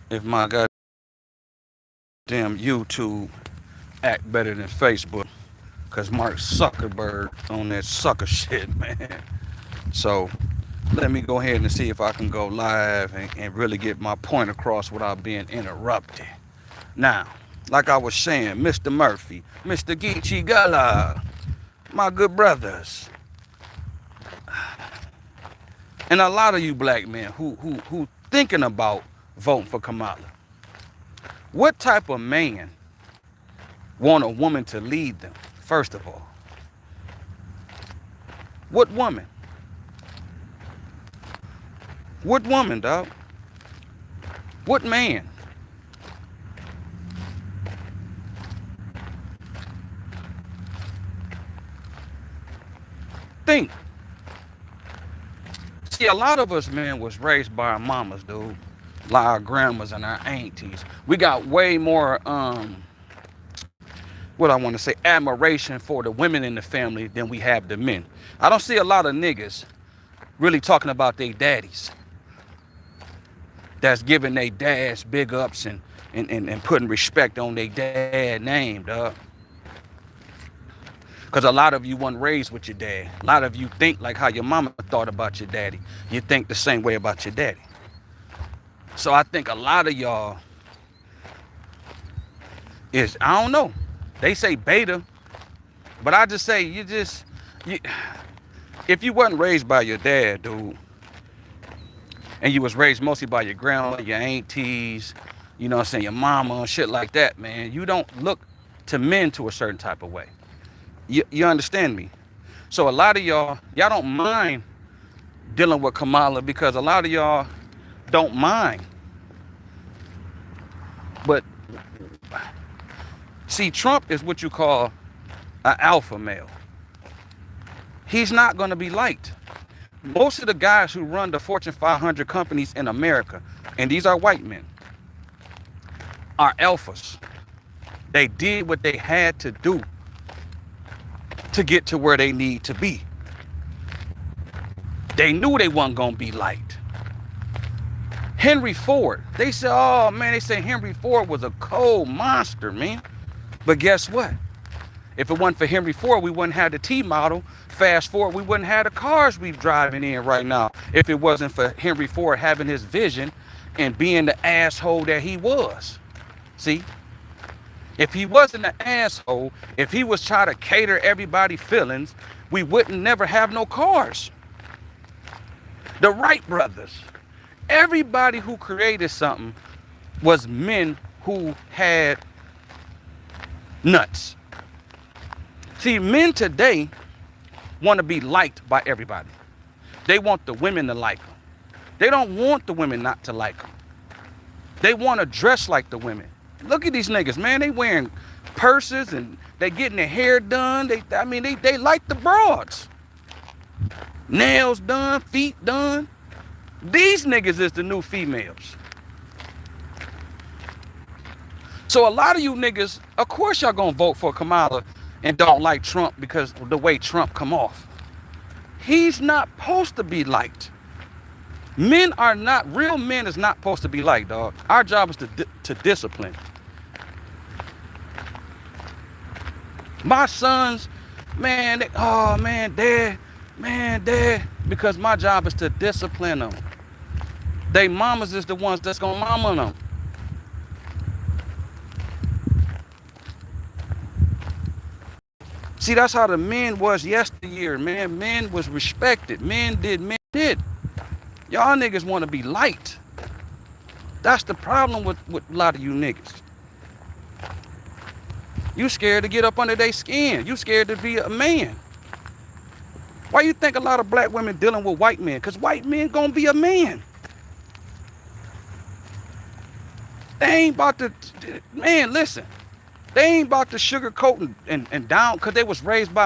if my goddamn YouTube act better than Facebook, cause Mark Zuckerberg on that sucker shit, man. So let me go ahead and see if I can go live and really get my point across without being interrupted. Now, like I was saying, Mr. Murphy, Mr. Geechee Gala, my good brothers, and a lot of you black men who thinking about voting for Kamala. What type of man want a woman to lead them? First of all, what woman? What woman, dog? What man? Think. See, a lot of us, man, was raised by our mamas, dude. Like our grandmas and our aunties. We got way more, what I want to say, admiration for the women in the family than we have the men. I don't see a lot of niggas really talking about their daddies. That's giving their dads big ups and putting respect on their dad name, dog. Because a lot of you weren't raised with your dad. A lot of you think like how your mama thought about your daddy. You think the same way about your daddy. So I think a lot of y'all is, I don't know. They say beta, but I just say you, if you wasn't raised by your dad, dude, and you was raised mostly by your grandma, your aunties, you know what I'm saying, your mama and shit like that, man, you don't look to men to a certain type of way. You understand me? So a lot of y'all don't mind dealing with Kamala because a lot of y'all don't mind. But see, Trump is what you call an alpha male. He's not going to be liked. Most of the guys who run the Fortune 500 companies in America, and these are white men, are alphas. They did what they had to do to get to where they need to be. They knew they wasn't going to be liked. Henry Ford, they said, oh man, they said Henry Ford was a cold monster, man. But guess what? If it wasn't for Henry Ford, we wouldn't have the T model. Fast forward, we wouldn't have the cars we're driving in right now if it wasn't for Henry Ford having his vision and being the asshole that he was. See? If he wasn't an asshole, if he was trying to cater everybody's feelings, we wouldn't never have no cars. The Wright brothers, everybody who created something was men who had nuts. See, men today want to be liked by everybody. They want the women to like them. They don't want the women not to like them. They want to dress like the women. Look at these niggas, man. They wearing purses and they getting their hair done. They like the broads. Nails done, feet done. These niggas is the new females. So a lot of you niggas, of course y'all gonna vote for Kamala and don't like Trump because the way Trump come off. He's not supposed to be liked. Real men is not supposed to be liked, dog. Our job is to discipline. My sons, man, oh man, dad, because my job is to discipline them. They mamas is the ones that's gonna mama them. See, that's how the men was yesteryear, man. Men was respected. Men did. Y'all niggas want to be liked. That's the problem with a lot of you niggas. You scared to get up under their skin. You scared to be a man. Why you think a lot of black women dealing with white men? Because white men gonna be a man. They ain't about to, man, listen. They ain't about to sugarcoat and down because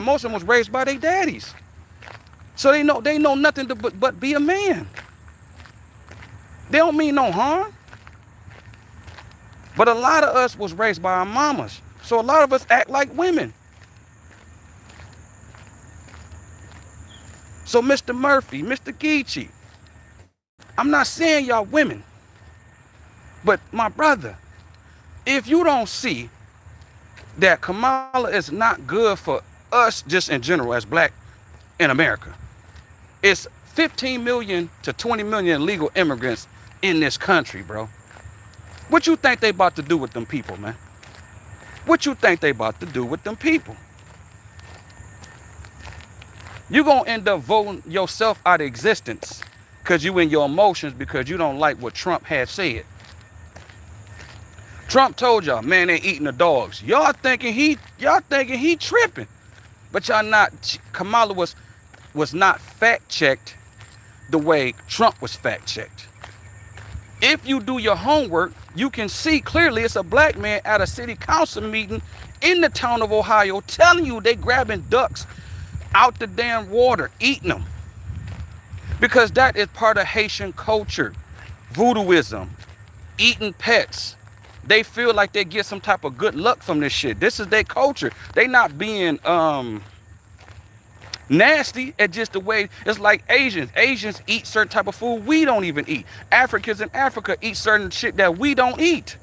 most of them was raised by their daddies. So they know nothing but be a man. They don't mean no harm. But a lot of us was raised by our mamas. So a lot of us act like women. So Mr. Murphy, Mr. Geechee, I'm not saying y'all women. But my brother, if you don't see that Kamala is not good for us just in general as black in America, it's 15 million to 20 million illegal immigrants in this country, bro. What you think they about to do with them people, man? What you think they about to do with them people? You gonna end up voting yourself out of existence because you in your emotions because you don't like what Trump had said. Trump told y'all, man, they eating the dogs. Y'all thinking he tripping. But y'all not. Kamala was not fact checked the way Trump was fact checked. If you do your homework, you can see clearly it's a black man at a city council meeting in the town of Ohio telling you they grabbing ducks out the damn water, eating them. Because that is part of Haitian culture. Voodooism, eating pets. They feel like they get some type of good luck from this shit. This is their culture. They not being nasty. It's just the way, it's like Asians. Asians eat certain type of food we don't even eat. Africans in Africa eat certain shit that we don't eat.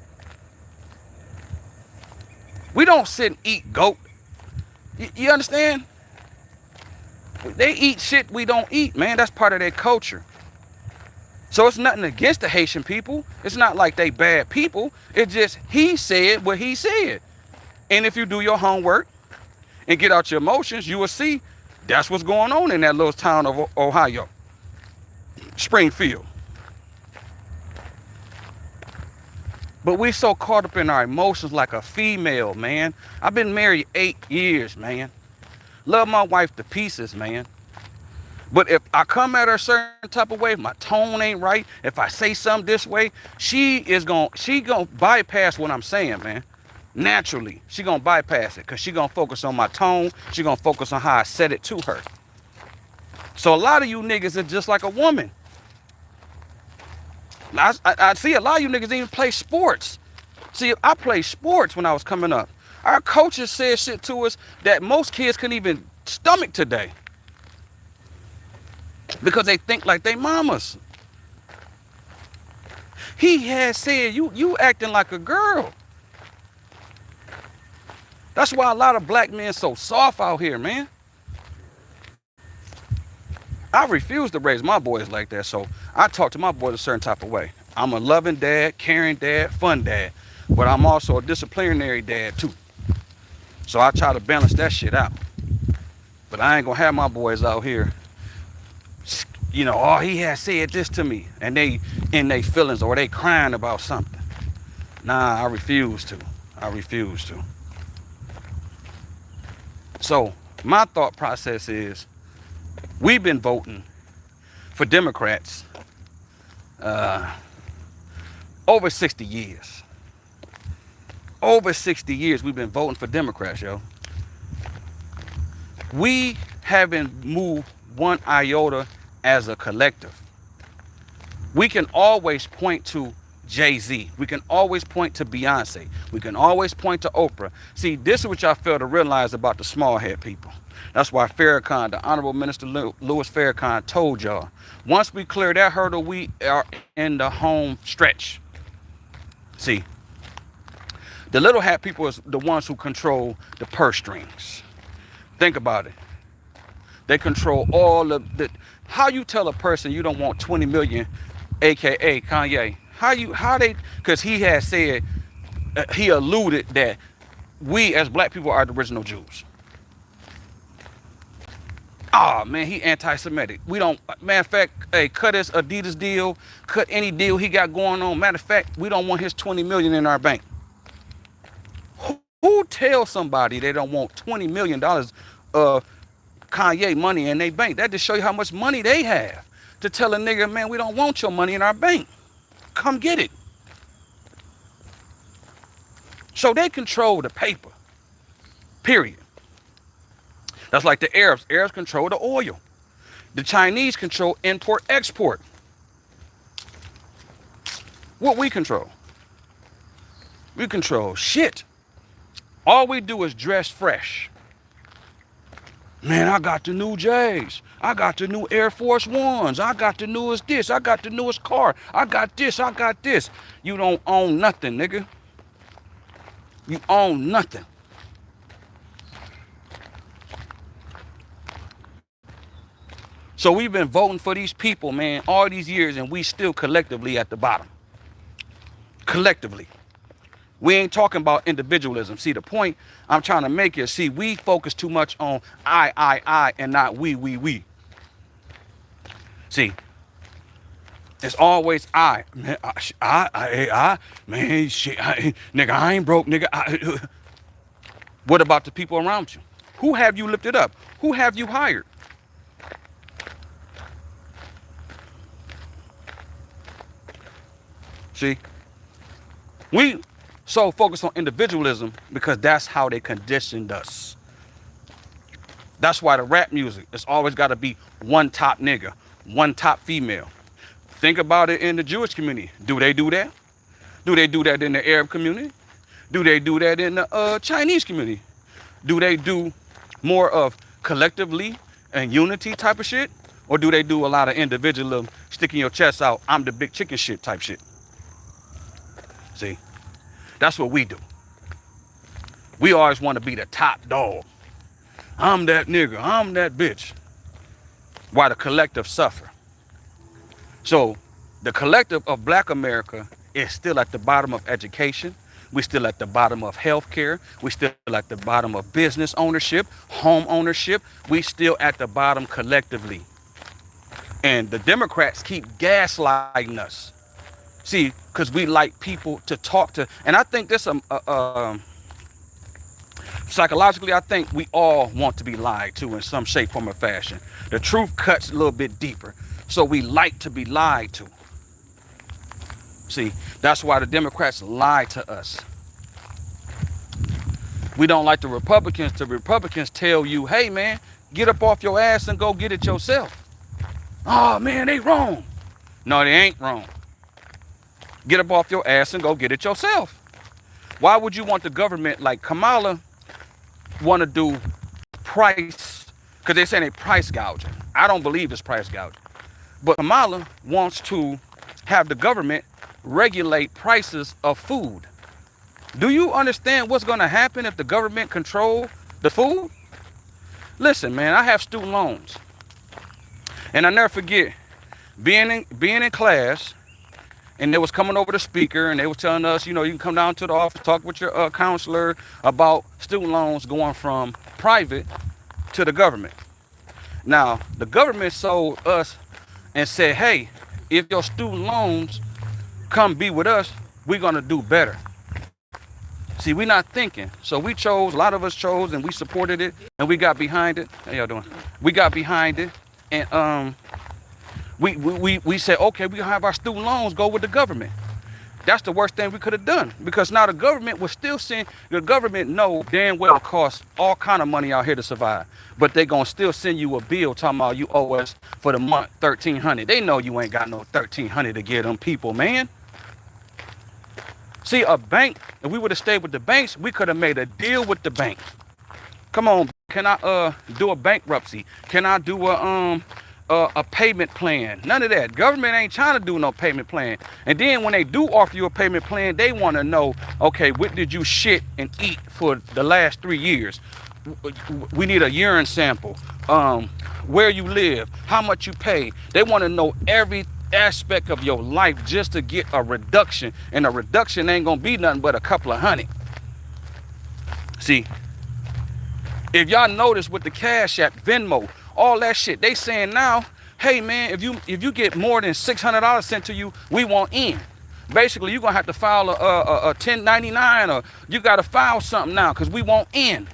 We don't sit and eat goat. You understand? They eat shit we don't eat, man. That's part of their culture. So it's nothing against the Haitian people. It's not like they bad people. It's just he said what he said. And if you do your homework and get out your emotions, you will see that's what's going on in that little town of Ohio. Springfield. But we so caught up in our emotions like a female, man. I've been married 8 years, man. Love my wife to pieces, man. But if I come at her a certain type of way, if my tone ain't right, if I say something this way, she gonna bypass what I'm saying, man. Naturally, she gonna bypass it because she gonna focus on my tone. She gonna focus on how I said it to her. So a lot of you niggas are just like a woman. I see a lot of you niggas even play sports. See, I played sports when I was coming up. Our coaches said shit to us that most kids couldn't even stomach today. Because they think like they mamas. He had said, you acting like a girl. That's why a lot of black men so soft out here, man. I refuse to raise my boys like that, so I talk to my boys a certain type of way. I'm a loving dad, caring dad, fun dad, but I'm also a disciplinary dad too. So I try to balance that shit out. But I ain't gonna have my boys out here, you know, oh, he had said this to me, and they in their feelings or they crying about something. Nah, I refuse to. I refuse to. So my thought process is, we've been voting for Democrats over 60 years. Over 60 years we've been voting for Democrats, yo. We haven't moved one iota as a collective. We can always point to Jay-Z. We can always point to Beyonce. We can always point to Oprah. See, this is what y'all fail to realize about the small head people. That's why Farrakhan, the Honorable Minister Louis Farrakhan, told y'all, once we clear that hurdle, we are in the home stretch. See, the little hat people is the ones who control the purse strings. Think about it. They control all of the. How you tell a person you don't want 20 million, aka Kanye? Because he had said, he alluded that we as black people are the original Jews. Oh man, he anti-Semitic. We don't, matter of fact, hey, cut his Adidas deal, cut any deal he got going on. Matter of fact, we don't want his 20 million in our bank. Who tells somebody they don't want $20 million of Kanye money in their bank? That just show you how much money they have to tell a nigga, man, we don't want your money in our bank. Come get it. So they control the paper, period. That's like the Arabs. Arabs control the oil. The Chinese control import, export. What we control? We control shit. All we do is dress fresh. Man, I got the new J's. I got the new Air Force Ones. I got the newest this. I got the newest car. I got this. I got this. You don't own nothing, nigga. You own nothing. So we've been voting for these people, man, all these years, and we still collectively at the bottom. Collectively. We ain't talking about individualism. See, the point I'm trying to make is, see, we focus too much on I, and not we. See, it's always I. Man, man, shit, nigga, I ain't broke, nigga. What about the people around you? Who have you lifted up? Who have you hired? See, we so focused on individualism because that's how they conditioned us. That's why the rap music, it's always got to be one top nigga, one top female. Think about it in the Jewish community. Do they do that? Do they do that in the Arab community? Do they do that in the Chinese community? Do they do more of collectively and unity type of shit? Or do they do a lot of individualism, sticking your chest out, I'm the big chicken shit type shit? See, that's what we do. We always want to be the top dog. I'm that nigga, I'm that bitch. While the collective suffer. So the collective of Black America is still at the bottom of education. We're still at the bottom of healthcare. We're still at the bottom of business ownership, home ownership. We still at the bottom collectively. And the Democrats keep gaslighting us. See, because we like people to talk to. And I think this, psychologically, I think we all want to be lied to in some shape, form, or fashion. The truth cuts a little bit deeper. So we like to be lied to. See, that's why the Democrats lie to us. We don't like the Republicans. The Republicans tell you, hey, man, get up off your ass and go get it yourself. Oh, man, they wrong. No, they ain't wrong. Get up off your ass and go get it yourself. Why would you want the government, like Kamala, want to do price, because they're saying they price gouging. I don't believe it's price gouging. But Kamala wants to have the government regulate prices of food. Do you understand what's going to happen if the government control the food? Listen, man, I have student loans. And I never forget being in class, and they was coming over the speaker, and they was telling us, you know, you can come down to the office, talk with your counselor about student loans going from private to the government. Now, the government sold us and said, hey, if your student loans come be with us, we're going to do better. See, we're not thinking. So we chose, a lot of us chose, and we supported it, and we got behind it. How y'all doing? We got behind it, and we said, okay, we gonna have our student loans go with the government. That's the worst thing we could have done, because now the government was still saying, the government know damn well it costs all kind of money out here to survive, but they gonna still send you a bill talking about you owe us for the month $1,300. They know you ain't got no $1,300 to give them people, man. See, a bank, if we would have stayed with the banks, we could have made a deal with the bank. Come on, can I do a bankruptcy? Can I do a payment plan? None of that. Government ain't trying to do no payment plan. And then when they do offer you a payment plan, they want to know, okay, what did you shit and eat for the last 3 years? We need a urine sample. Where you live, how much you pay. They want to know every aspect of your life just to get a reduction. And a reduction ain't gonna be nothing but a couple of $100. See, if y'all notice with the Cash App, Venmo, all that shit, they saying now, hey man, if you get more than $600 sent to you, we want in. Basically, you're gonna have to file a 1099, or you gotta file something now, because we want in.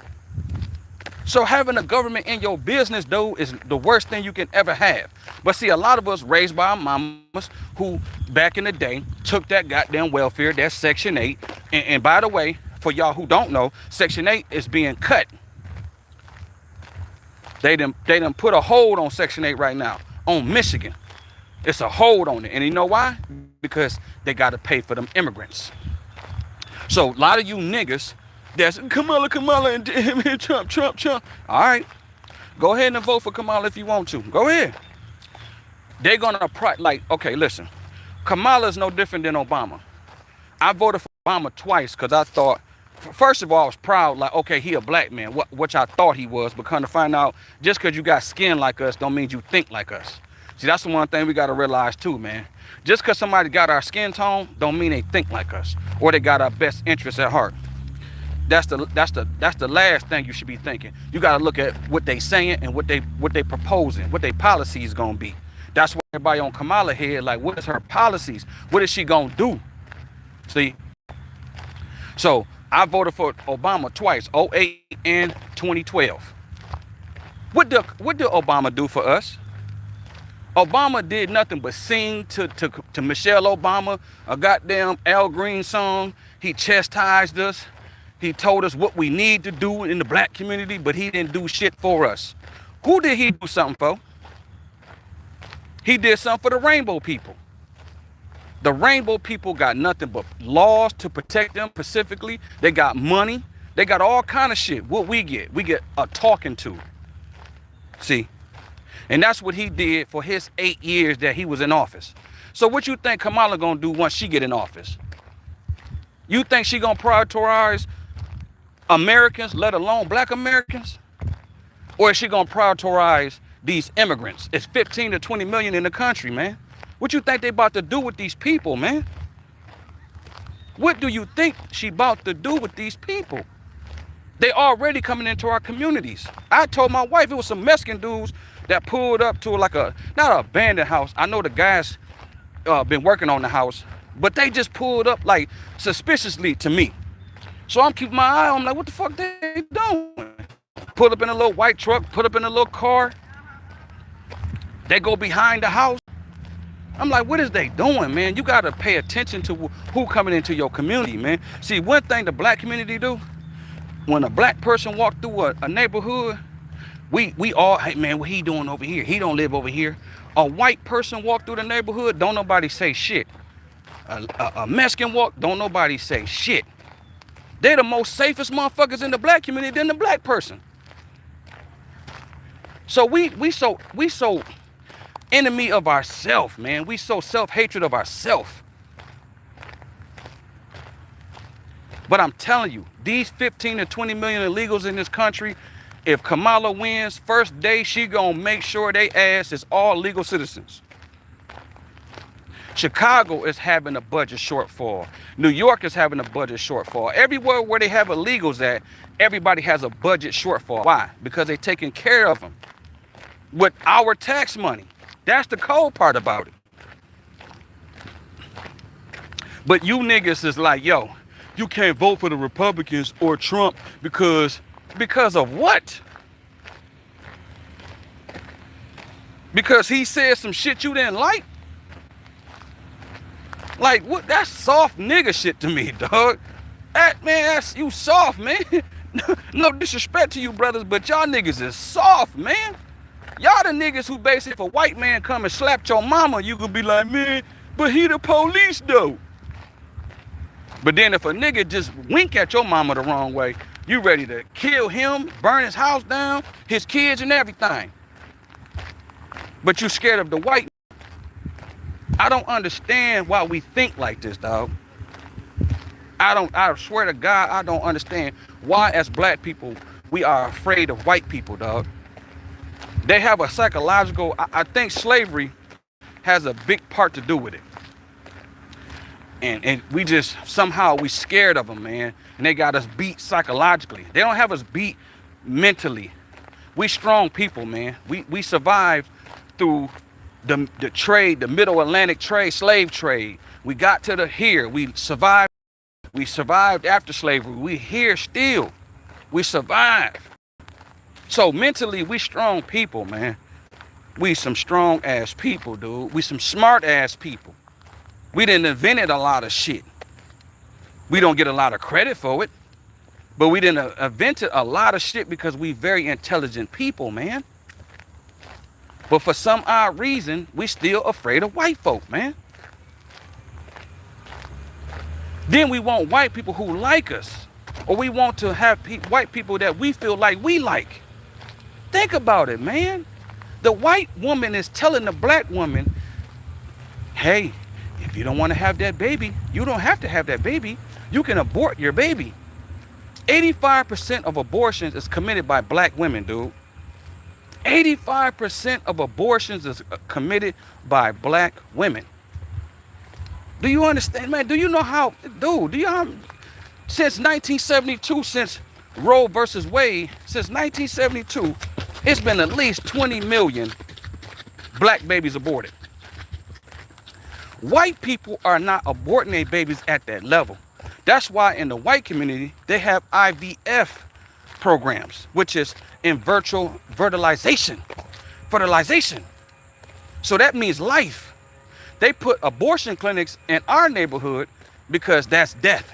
So having the government in your business, though, is the worst thing you can ever have. But see, a lot of us raised by our mamas who back in the day took that goddamn welfare, that Section 8. And by the way, for y'all who don't know, Section 8 is being cut. They done put a hold on Section 8 right now, on Michigan. It's a hold on it. And you know why? Because they got to pay for them immigrants. So a lot of you niggas, that's Kamala, and Trump. All right. Go ahead and vote for Kamala if you want to. Go ahead. They're gonna like, okay, listen. Kamala is no different than Obama. I voted for Obama twice because I thought, first of all, I was proud, like, okay, he a black man, which I thought he was, but kind of find out just because you got skin like us don't mean you think like us. See, that's the one thing we got to realize too, man. Just because somebody got our skin tone don't mean they think like us or they got our best interests at heart. That's the last thing you should be thinking. You got to look at what they saying and what they proposing, what their policy is gonna be. That's why everybody on Kamala head, like, what is her policies? What is she gonna do? See? So I voted for Obama twice, 2008 and 2012. What did Obama do for us? Obama did nothing but sing to Michelle Obama a goddamn Al Green song. He chastised us. He told us what we need to do in the black community, but he didn't do shit for us. Who did he do something for? He did something for the rainbow people. The rainbow people got nothing but laws to protect them specifically. They got money. They got all kind of shit. What we get a talking to. See? And that's what he did for his 8 years that he was in office. So what you think Kamala gonna do once she get in office? You think she gonna prioritize Americans, let alone black Americans? Or is she gonna prioritize these immigrants? It's 15 to 20 million in the country, man. What you think they about to do with these people, man? What do you think she about to do with these people? They already coming into our communities. I told my wife it was some Mexican dudes that pulled up to like not an abandoned house. I know the guys been working on the house, but they just pulled up like suspiciously to me. So I'm keeping my eye on them, like, what the fuck they doing? Pull up in a little white truck, put up in a little car. They go behind the house. I'm like, what is they doing, man? You gotta pay attention to who coming into your community, man. See, one thing the black community do, when a black person walk through a neighborhood, we all, hey man, what he doing over here? He don't live over here. A white person walk through the neighborhood, don't nobody say shit. A Mexican walk, don't nobody say shit. They're the most safest motherfuckers in the black community than the black person. So we so enemy of ourself, man. We so self-hatred of ourselves. But I'm telling you, these 15 to 20 million illegals in this country, if Kamala wins, first day she gonna make sure they ass is all legal citizens. Chicago is having a budget shortfall. New York is having a budget shortfall. Everywhere where they have illegals at, everybody has a budget shortfall. Why? Because they're taking care of them with our tax money. That's the cold part about it. But you niggas is like, yo, you can't vote for the Republicans or Trump because of what? Because he said some shit you didn't like? Like, what? That's soft nigga shit to me, dog. That's you soft, man. No disrespect to you brothers, but y'all niggas is soft, man. Y'all the niggas who basically, if a white man come and slapped your mama, you could be like, man, but he the police though. But then if a nigga just wink at your mama the wrong way, you ready to kill him, burn his house down, his kids and everything. But you scared of the white. I don't understand why we think like this, dog. I swear to God, I don't understand why as black people, we are afraid of white people, dog. They have a psychological, I think slavery has a big part to do with it. And we just, somehow we scared of them, man. And they got us beat psychologically. They don't have us beat mentally. We strong people, man. We survived through the trade, the middle Atlantic trade, slave trade. We got to here. We survived. We survived after slavery. We here still. We survived. So mentally, we strong people, man. We some strong ass people, dude. We some smart ass people. We done invented a lot of shit. We don't get a lot of credit for it, but we done invented a lot of shit because we very intelligent people, man. But for some odd reason, we still afraid of white folk, man. Then we want white people who like us, or we want to have white people that we feel like we like. Think about it, man. The white woman is telling the black woman, hey, if you don't want to have that baby, you don't have to have that baby. You can abort your baby. 85% of abortions is committed by black women, dude. 85% of abortions is committed by black women. Do you understand, man? Do you know how, dude, do you know how, since 1972, since Roe versus Wade, since 1972, it's been at least 20 million black babies aborted. White people are not aborting their babies at that level. That's why in the white community, they have IVF programs, which is in virtual fertilization. So that means life. They put abortion clinics in our neighborhood because that's death.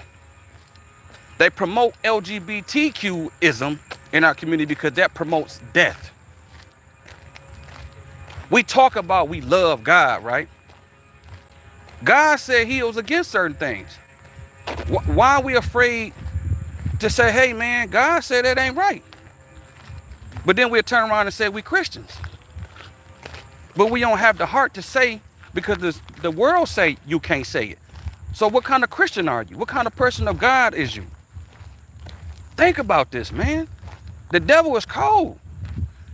They promote LGBTQism in our community because that promotes death. We talk about we love God, right? God said he was against certain things. Why are we afraid to say, hey, man, God said that ain't right? But then we'll turn around and say we Christians. But we don't have the heart to say, because the world say you can't say it. So what kind of Christian are you? What kind of person of God is you? Think about this, man. The devil is cold.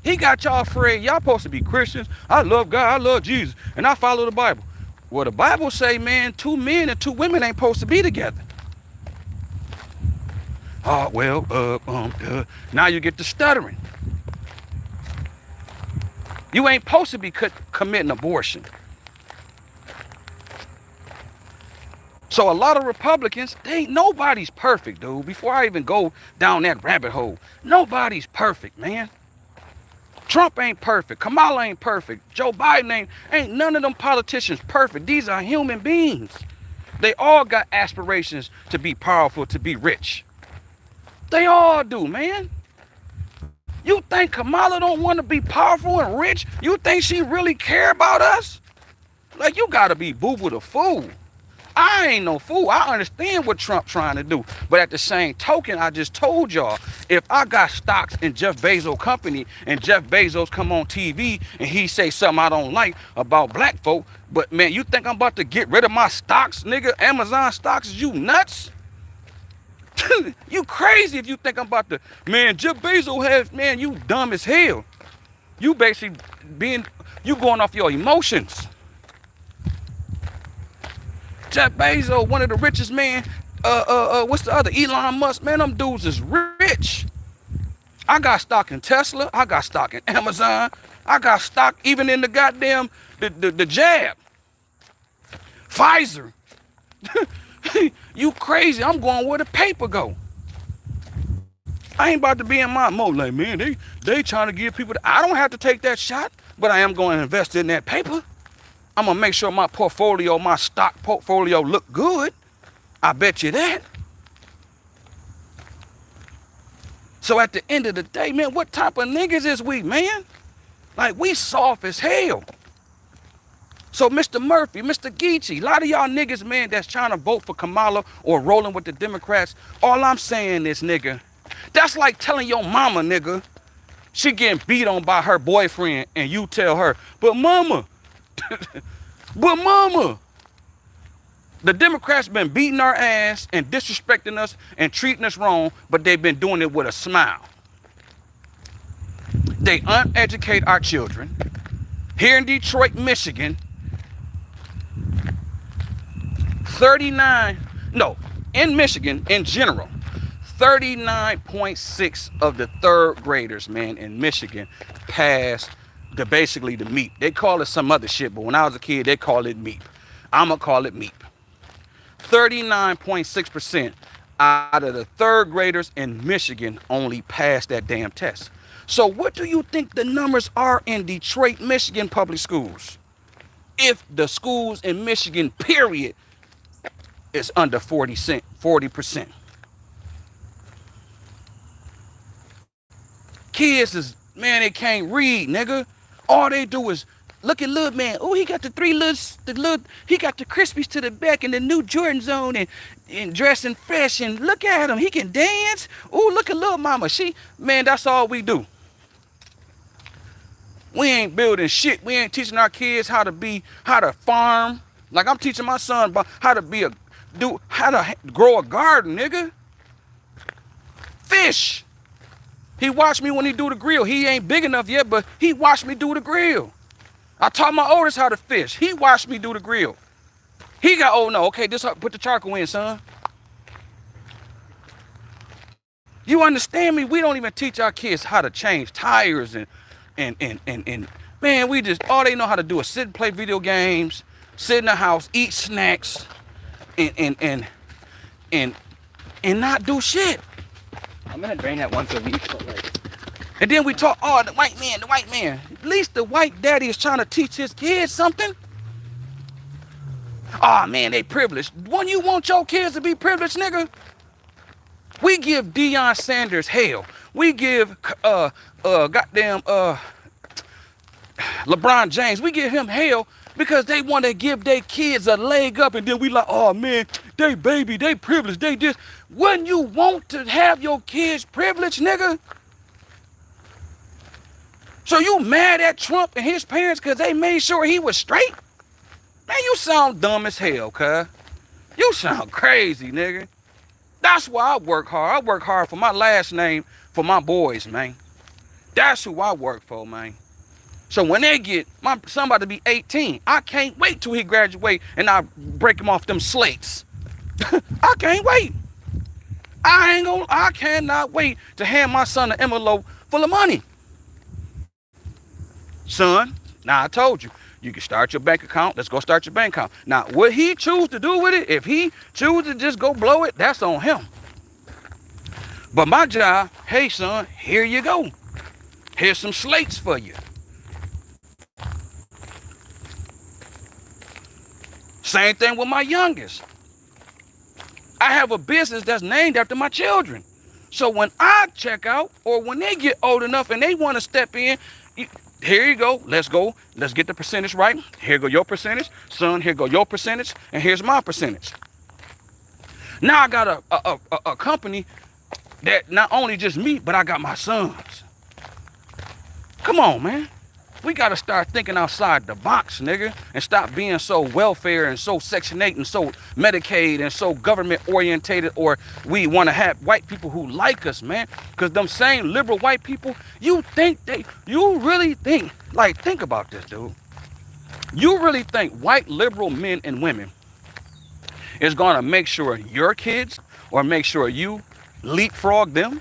He got y'all afraid. Y'all supposed to be Christians. I love God. I love Jesus. And I follow the Bible. Well, the Bible say, man, 2 men and 2 women ain't supposed to be together. Oh, well, now you get to stuttering. You ain't supposed to be committing abortion. So a lot of Republicans, nobody's perfect, dude. Before I even go down that rabbit hole, nobody's perfect, man. Trump ain't perfect. Kamala ain't perfect. Joe Biden ain't none of them politicians perfect. These are human beings. They all got aspirations to be powerful, to be rich. They all do, man. You think Kamala don't want to be powerful and rich? You think she really care about us? Like, you gotta be boo-boo the fool. I ain't no fool. I understand what Trump trying to do. But at the same token, I just told y'all, if I got stocks in Jeff Bezos' company and Jeff Bezos come on TV and he say something I don't like about black folk, but man, you think I'm about to get rid of my stocks, nigga? Amazon stocks, is you nuts? You crazy if you think I'm about to, man, Jeff Bezos has, man, you dumb as hell. You basically you going off your emotions. Jeff Bezos, one of the richest man, what's the other? Elon Musk, man, them dudes is rich. I got stock in Tesla. I got stock in Amazon. I got stock even in the goddamn, the jab. Pfizer. You crazy. I'm going where the paper go. I ain't about to be in my mode like, man, they trying to give people, I don't have to take that shot, but I am going to invest in that paper. I'm going to make sure my portfolio, my stock portfolio look good. I bet you that. So at the end of the day, man, what type of niggas is we, man? Like, we soft as hell. So Mr. Murphy, Mr. Geechee, a lot of y'all niggas, man, that's trying to vote for Kamala or rolling with the Democrats, all I'm saying is, nigga, that's like telling your mama, nigga, she getting beat on by her boyfriend and you tell her, but mama, the Democrats been beating our ass and disrespecting us and treating us wrong, but they've been doing it with a smile. They uneducate our children. Here in Detroit, Michigan, in Michigan in general, 39.6 of the 3rd graders, man, in Michigan passed basically the MEEP. They call it some other shit, but when I was a kid, they call it MEEP. I'm going to call it MEEP. 39.6% out of the 3rd graders in Michigan only passed that damn test. So what do you think the numbers are in Detroit, Michigan public schools? If the schools in Michigan, period, is under 40%. Kids is, man, they can't read, nigga. All they do is look at little man. Oh, he got he got the Krispies to the back and the new Jordans on and dressing fresh, and look at him. He can dance. Oh, look at little mama. Man, that's all we do. We ain't building shit. We ain't teaching our kids how to farm. Like I'm teaching my son about how to grow a garden, nigga. Fish. He watched me when he do the grill. He ain't big enough yet, but he watched me do the grill. I taught my oldest how to fish. He watched me do the grill. He got, oh no, okay, put the charcoal in, son. You understand me? We don't even teach our kids how to change tires and man, we just, all they know how to do is sit and play video games, sit in the house, eat snacks, and not do shit. I'm gonna drain that once a week, but like. And then we talk, oh, the white man. At least the white daddy is trying to teach his kids something. Oh man, they privileged. When you want your kids to be privileged, nigga, we give Deion Sanders hell. We give LeBron James, we give him hell because they want to give their kids a leg up, and then we like, oh man, they privileged, they this. Wouldn't you want to have your kids privileged, nigga? So you mad at Trump and his parents because they made sure he was straight? Man, you sound dumb as hell, cuz. You sound crazy, nigga. That's why I work hard. I work hard for my last name, for my boys, man. That's who I work for, man. So when they get somebody to be 18, I can't wait till he graduate and I break him off them slates. I can't wait. I cannot wait to hand my son an envelope full of money. Son, now I told you, you can start your bank account. Let's go start your bank account. Now, what he choose to do with it, if he choose to just go blow it, that's on him. But my job, hey son, here you go. Here's some slates for you. Same thing with my youngest. I have a business that's named after my children. So when I check out, or when they get old enough and they want to step in, here you go. Let's go. Let's get the percentage right. Here go your percentage. Son, here go your percentage. And here's my percentage. Now I got a company that not only just me, but I got my sons. Come on, man. We got to start thinking outside the box, nigga, and stop being so welfare and so Section 8 and so Medicaid and so government orientated, or we want to have white people who like us, man. Because them same liberal white people, you really think, like, think about this, dude. You really think white liberal men and women is going to make sure your kids or make sure you leapfrog them?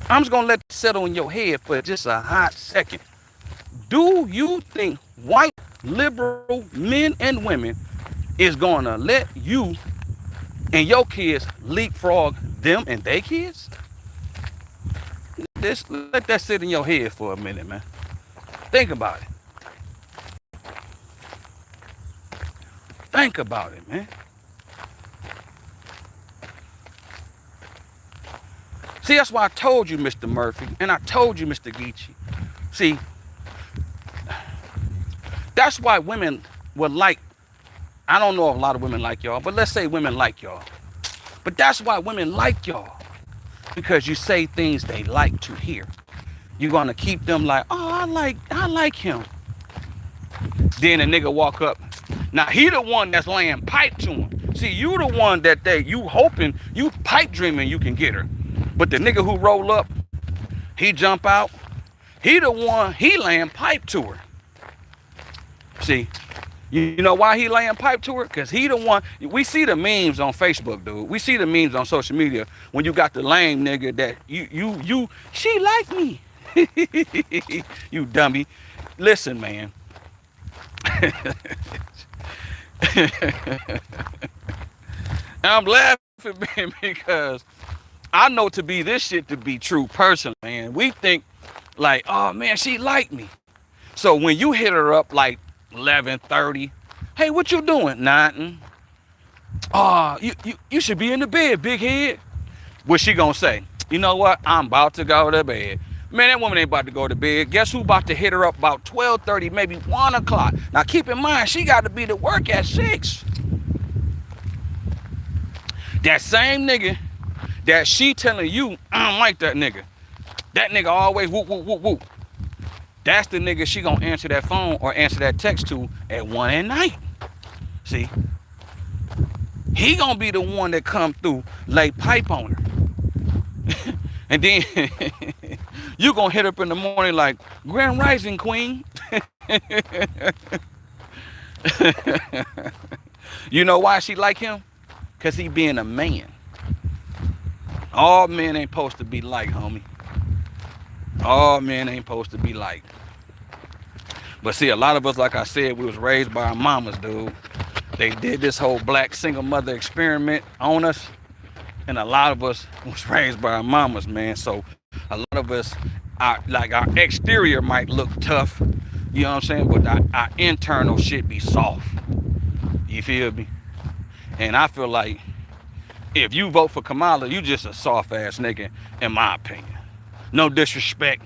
I'm just going to let it settle in your head for just a hot second. Do you think white liberal men and women is going to let you and your kids leapfrog them and their kids? Just let that sit in your head for a minute, man. Think about it. Think about it, man. See, that's why I told you, Mr. Murphy, and I told you, Mr. Geechee. See, that's why women would like, I don't know if a lot of women like y'all, but let's say women like y'all. But that's why women like y'all, because you say things they like to hear. You're gonna keep them like, oh, I like him. Then a nigga walk up. Now he the one that's laying pipe to him. See, you the one that you hoping, you pipe dreaming you can get her. But the nigga who roll up, he jump out, he the one, he laying pipe to her. See, you know why he laying pipe to her? Because he the one, we see the memes on Facebook, dude. We see the memes on social media when you got the lame nigga that she like me. You dummy. Listen, man. I'm laughing because I know to be this shit to be true personally, man. We think like, oh man, she like me. So when you hit her up like 11:30, hey, what you doing? Nothing. Oh, you should be in the bed, big head. What's she gonna say? You know what? I'm about to go to bed. Man, that woman ain't about to go to bed. Guess who about to hit her up about 12:30, maybe 1 o'clock? Now keep in mind, she got to be to work at 6. That same nigga that she telling you, I don't like that nigga. That nigga always whoop, whoop, whoop, whoop. That's the nigga she gonna answer that phone or answer that text to at 1 at night. See? He gonna be the one that come through, lay pipe on her. And then you gonna hit up in the morning like, Grand Rising Queen. You know why she like him? Because he being a man. All men ain't supposed to be like, homie. All men ain't supposed to be like. But see, a lot of us, like I said, we was raised by our mamas, dude. They did this whole black single mother experiment on us. And a lot of us was raised by our mamas, man. So a lot of us, our exterior might look tough, you know what I'm saying? But our internal shit be soft. You feel me? And I feel like if you vote for Kamala, you just a soft ass nigga, in my opinion. No disrespect,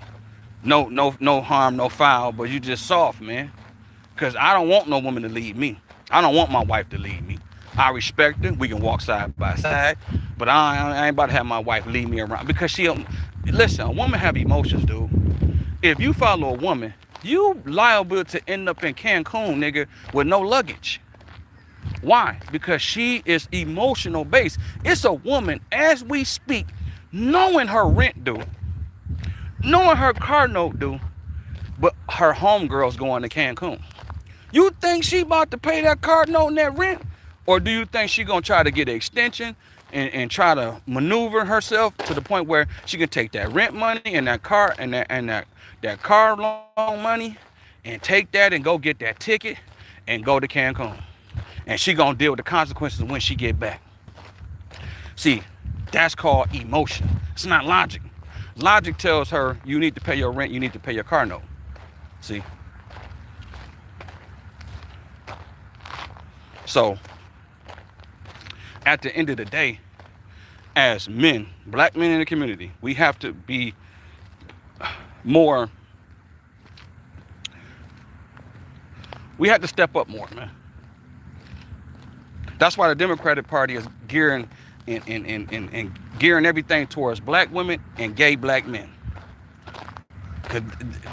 no harm, no foul, but you just soft, man. Cause I don't want no woman to lead me. I don't want my wife to lead me. I respect her. We can walk side by side, but I ain't about to have my wife lead me around because she. Listen, a woman have emotions, dude. If you follow a woman, you liable to end up in Cancun, nigga, with no luggage. Why? Because she is emotional based. It's a woman, as we speak, knowing her rent due, knowing her car note due, but her homegirl's going to Cancun. You think she about to pay that car note and that rent? Or do you think she gonna try to get an extension and try to maneuver herself to the point where she can take that rent money and that car and that car loan money and take that and go get that ticket and go to Cancun? And she gonna deal with the consequences when she get back. See, that's called emotion. It's not logic. Logic tells her you need to pay your rent, you need to pay your car note. See? So, at the end of the day, as men, black men in the community, we have to be more, we have to step up more, man. That's why the Democratic Party is gearing and gearing everything towards black women and gay black men. Cause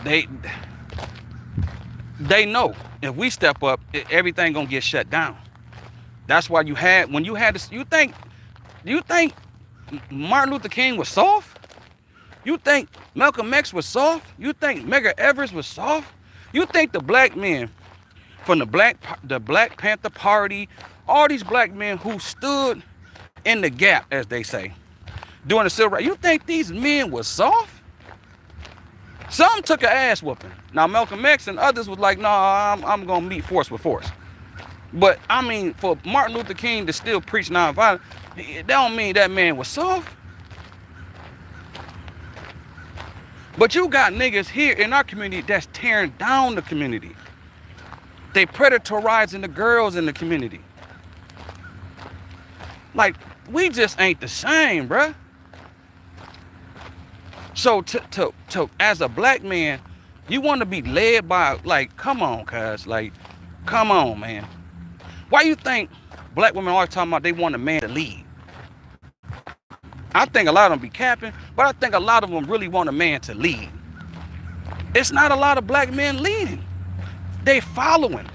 they know if we step up, everything gonna get shut down. That's why when you had this, you think Martin Luther King was soft? You think Malcolm X was soft? You think Medgar Evers was soft? You think the black men from the Black Panther Party, all these black men who stood in the gap, as they say, during the civil rights, you think these men was soft? Some took an ass whooping. Now Malcolm X and others was like, nah, I'm gonna meet force with force. But I mean, for Martin Luther King to still preach nonviolence, that don't mean that man was soft. But you got niggas here in our community that's tearing down the community. They predatorizing the girls in the community. Like, we just ain't the same, bruh. So to as a black man, you want to be led by, like, come on, cuz, like, come on, man. Why you think black women always talking about they want a man to lead? I think a lot of them be capping, but I think a lot of them really want a man to lead. It's not a lot of black men leading. They following.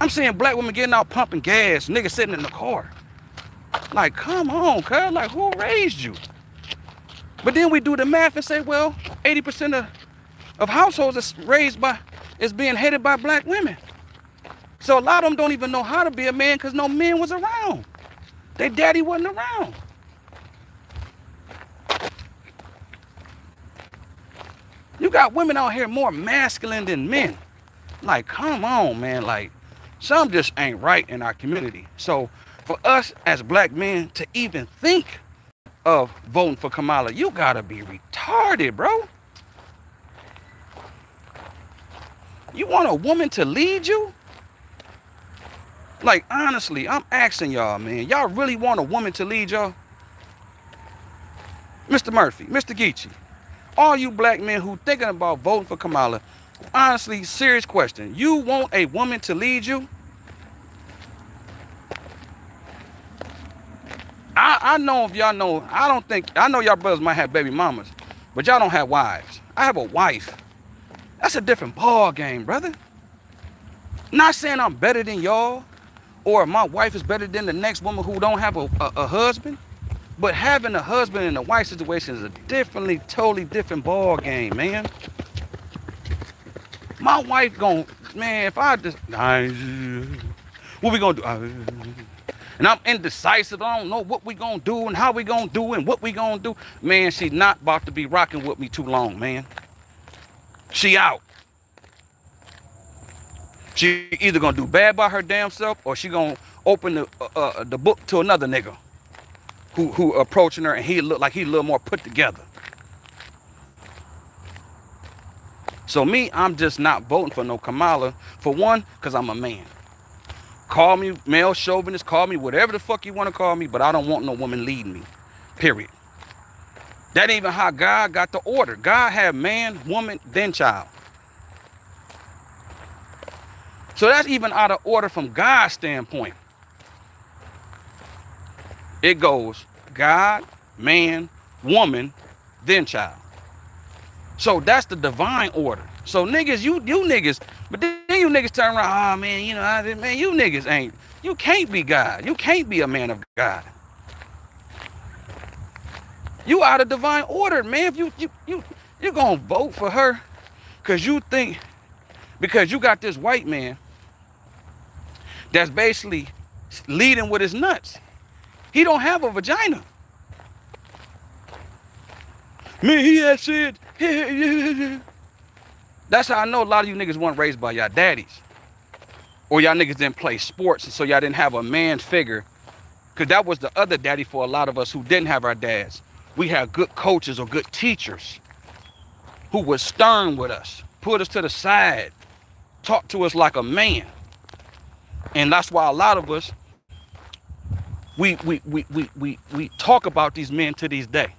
I'm seeing black women getting out pumping gas, niggas sitting in the car. Like, come on, cuz, like, who raised you? But then we do the math and say, well, 80% of households is being headed by black women. So a lot of them don't even know how to be a man because no man was around. Their daddy wasn't around. You got women out here more masculine than men. Like, come on, man. Like, some just ain't right in our community. So for us as black men to even think of voting for Kamala, you gotta be retarded, bro. You want a woman to lead you? Like, honestly, I'm asking y'all, man. Y'all really want a woman to lead y'all? Mr. Murphy, Mr. Geechee, all you black men who thinking about voting for Kamala, honestly, serious question. You want a woman to lead you? I know if y'all know, I know y'all brothers might have baby mamas, But y'all don't have wives. I have a wife. That's a different ball game, brother. Not saying I'm better than y'all, or my wife is better than the next woman who don't have a husband. But having a husband and a wife situation is a totally different ball game, man. My wife gon', man, if I just, what we gonna do? And I'm indecisive. I don't know what we gonna do and how we gonna do and what we gonna do. Man, she's not about to be rocking with me too long, man. She out. She either gonna do bad by her damn self, or she gonna open the book to another nigga who approaching her, and he look like he a little more put together. So me, I'm just not voting for no Kamala. For one, because I'm a man. Call me male chauvinist, call me whatever the fuck you want to call me, but I don't want no woman leading me. Period. That ain't even how God got the order. God had man, woman, then child. So that's even out of order from God's standpoint. It goes God, man, woman, then child. So that's the divine order. So niggas, you niggas, but then you niggas turn around, oh man, man, you niggas ain't, you can't be God. You can't be a man of God. You out of divine order, man. If you gonna vote for her because you think, because you got this white man that's basically leading with his nuts. He don't have a vagina. Man, he had said, that's how I know a lot of you niggas weren't raised by y'all daddies. Or y'all niggas didn't play sports, and so y'all didn't have a man figure. Because that was the other daddy for a lot of us who didn't have our dads. We had good coaches or good teachers who was stern with us, put us to the side, talk to us like a man. And that's why a lot of us, we talk about these men to this day.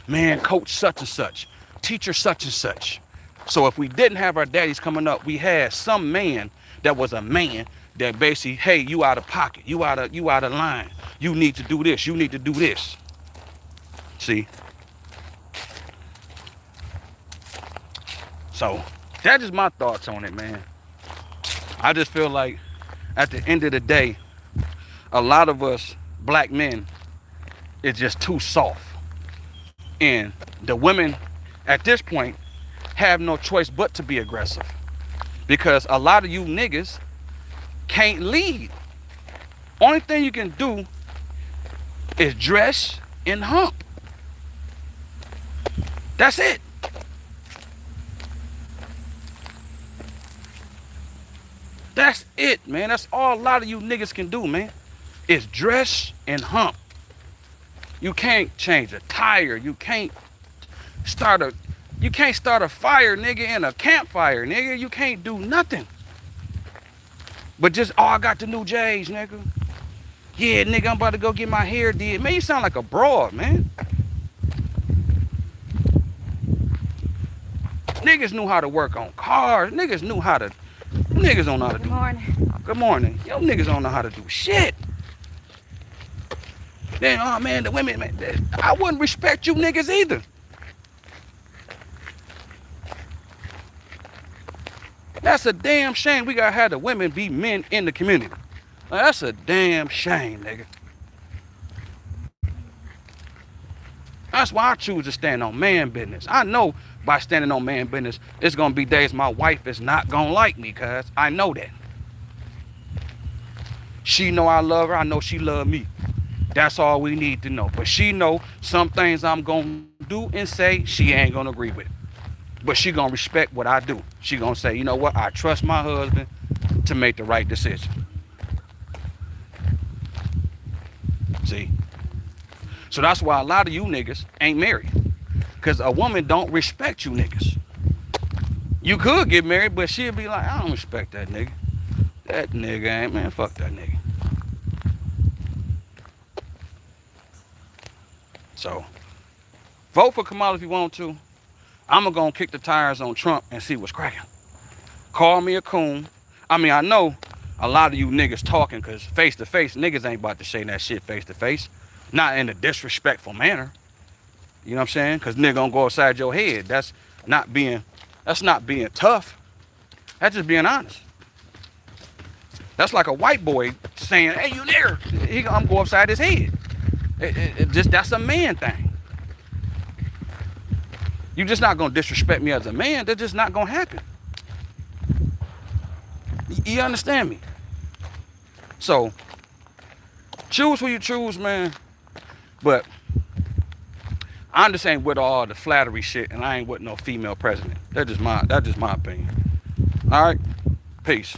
Man, coach such and such, teacher such and such. So if we didn't have our daddies coming up, we had some man that was a man that basically, hey, you out of pocket, you out of line. You need to do this, you need to do this. See? So that's just my thoughts on it, man. I just feel like at the end of the day, a lot of us black men is just too soft. And the women at this point have no choice but to be aggressive. Because a lot of you niggas can't lead. Only thing you can do is dress and hump. That's it. That's it, man. That's all a lot of you niggas can do, man. Is dress and hump. You can't change a tire. You can't start a fire, nigga, in a campfire, nigga. You can't do nothing. But just, oh, I got the new J's, nigga. Yeah, nigga, I'm about to go get my hair did. Man, you sound like a broad, man. Niggas knew how to work on cars. Niggas don't know how to do. Good morning. Good morning. Yo, niggas don't know how to do shit. Then, oh man, the women, man, I wouldn't respect you niggas either. That's a damn shame we gotta have the women be men in the community. Now, that's a damn shame, nigga. That's why I choose to stand on man business. I know by standing on man business, it's gonna be days my wife is not gonna like me, cuz I know that. She know I love her, I know she love me. That's all we need to know. But she know some things I'm gonna do and say she ain't gonna agree with. But she gonna respect what I do. She gonna say, you know what, I trust my husband to make the right decision. See? So that's why a lot of you niggas ain't married. Because a woman don't respect you niggas. You could get married, but she'll be like, I don't respect that nigga. That nigga ain't, man, fuck that nigga. So, vote for Kamala if you want to. I'm going to kick the tires on Trump and see what's cracking. Call me a coon. I mean, I know a lot of you niggas talking because face to face, niggas ain't about to say that shit face to face. Not in a disrespectful manner. You know what I'm saying? Because nigga gonna go upside your head. That's not being tough. That's just being honest. That's like a white boy saying, hey, you nigger. I'm go upside his head. That's a man thing. You just not gonna disrespect me as a man. That's just not gonna happen. You understand me? So choose who you choose, man. But I just ain't with all the flattery shit, and I ain't with no female president. That's just my opinion. All right, peace.